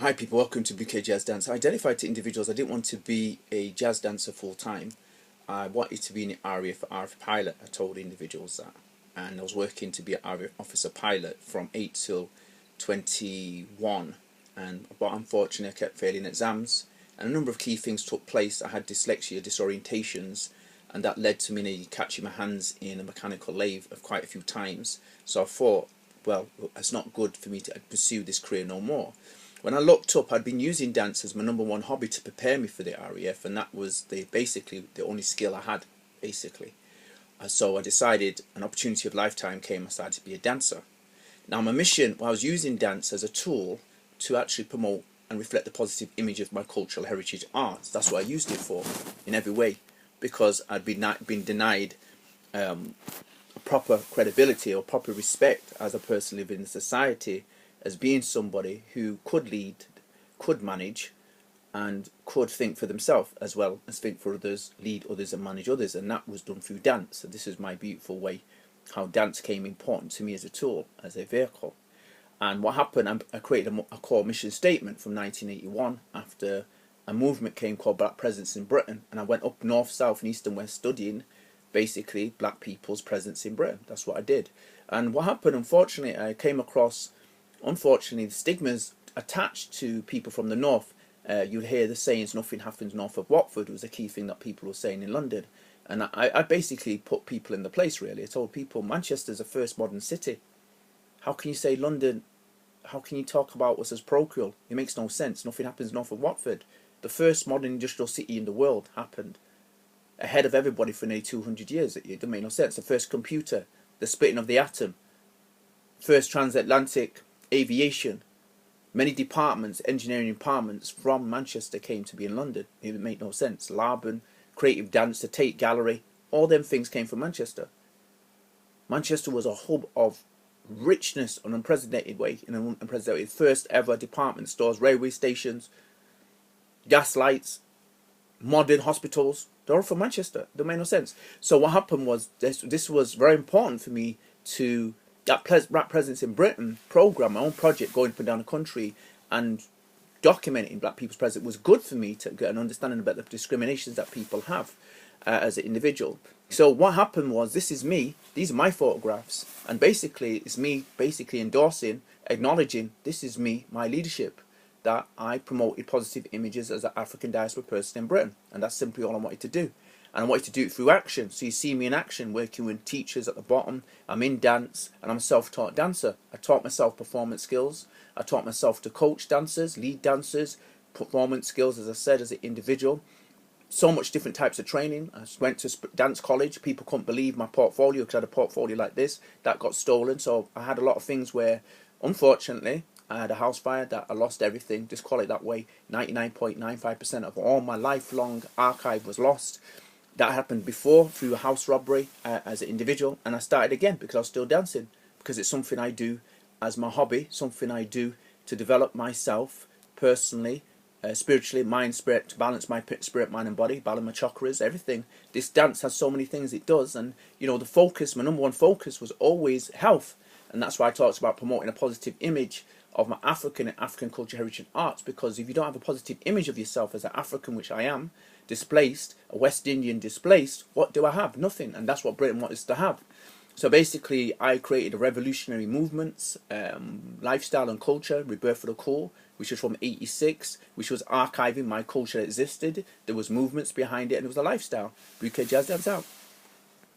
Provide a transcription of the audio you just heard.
Hi people, welcome to Blu UK Jazz Dance. I identified to individuals I didn't want to be a jazz dancer full time. I wanted to be in the RAF pilot. I told individuals that. And I was working to be an RAF officer pilot from 8 till 21. But unfortunately I kept failing exams. And a number of key things took place. I had dyslexia, disorientations, and that led to me catching my hands in a mechanical lathe quite a few times. So I thought, well, it's not good for me to pursue this career no more. When I looked up, I'd been using dance as my #1 hobby to prepare me for the RAF, and that was basically the only skill I had, basically. So I decided an opportunity of lifetime came. I started to be a dancer. Now my mission, I was using dance as a tool to actually promote and reflect the positive image of my cultural heritage arts. That's what I used it for, in every way, because I'd been denied proper credibility or proper respect as a person living in society, as being somebody who could lead, could manage, and could think for themselves as well as think for others, lead others and manage others. And that was done through dance. So this is my beautiful way how dance came important to me as a tool, as a vehicle. And what happened, I created a core mission statement from 1981 after a movement came called Black Presence in Britain, and I went up north, south and east and west studying basically black people's presence in Britain. That's what I did. And what happened, unfortunately, I came across the stigmas attached to people from the north. You'd hear the sayings, nothing happens north of Watford was a key thing that people were saying in London. And I basically put people in the place, really. I told people, Manchester's the first modern city. How can you say London? How can you talk about us as parochial? It makes no sense. Nothing happens north of Watford. The first modern industrial city in the world happened ahead of everybody for nearly 200 years. It doesn't make no sense. The first computer, the splitting of the atom, first transatlantic aviation, many departments, engineering departments from Manchester came to be in London. It made no sense. Laban, Creative Dance, the Tate Gallery, all them things came from Manchester. Manchester was a hub of richness in an unprecedented way, in an unprecedented first ever department stores, railway stations, gas lights, modern hospitals. They're all from Manchester. It made no sense. So what happened was this was very important for me to that Rap Presence in Britain program, my own project going up and down the country and documenting black people's presence was good for me to get an understanding about the discriminations that people have as an individual. So what happened was, this is me, these are my photographs, and basically it's me basically endorsing, acknowledging this is me, my leadership, that I promoted positive images as an African diaspora person in Britain, and that's simply all I wanted to do. And I wanted to do it through action. So you see me in action, working with teachers at the bottom. I'm in dance, and I'm a self-taught dancer. I taught myself performance skills. I taught myself to coach dancers, lead dancers, performance skills, as I said, as an individual. So much different types of training. I went to dance college. People couldn't believe my portfolio, because I had a portfolio like this. That got stolen. So I had a lot of things where, unfortunately, I had a house fire that I lost everything. Just call it that way. 99.95% of all my lifelong archive was lost. That happened before through a house robbery as an individual, and I started again because I was still dancing, because it's something I do as my hobby, something I do to develop myself personally, spiritually, mind, spirit, to balance my spirit, mind and body, balance my chakras, everything. This dance has so many things it does, and you know, the focus, my #1 focus was always health, and that's why I talked about promoting a positive image of my African and African culture, heritage and arts, because if you don't have a positive image of yourself as an African, which I am, displaced, a West Indian displaced, what do I have? Nothing. And that's what Britain wants us to have. So basically I created a revolutionary movements, lifestyle and culture, Rebirth of the Cool, which was from '86, which was archiving my culture that existed. There was movements behind it, and it was a lifestyle. UK Jazz Dance out.